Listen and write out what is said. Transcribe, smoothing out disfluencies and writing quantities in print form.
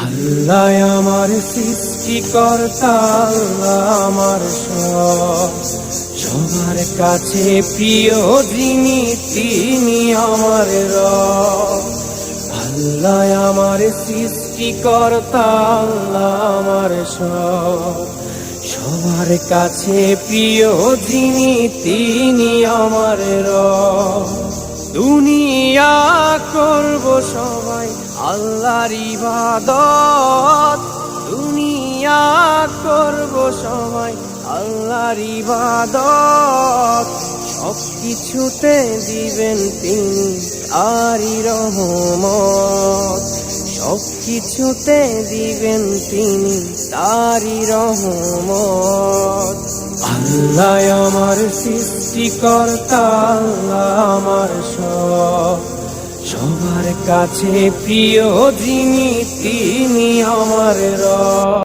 আল্লাহ আমার সৃষ্টিকর্তা, আল্লাহ আমার সব, সবার কাছে প্রিয় যিনি তিনি আমার রব। আল্লাহ আমার সৃষ্টিকর্তা, আল্লাহ আমার সব, সবার কাছে প্রিয় যিনি তিনি আমার রব। দুনিয়া করব সবাই আল্লাহর ইবাদত, দুনিয়া করব সবাই আল্লাহর ইবাদত। সব কিছুতে দিবেন তিনি তারই রহমত, সব কিছুতে দিবেন তিনি তারই রহমত। আল্লাহ আমার সৃষ্টিকর্তা, আল্লাহ আমার সব, সবার কাছে প্রিয় যিনি তিনি আমার রব।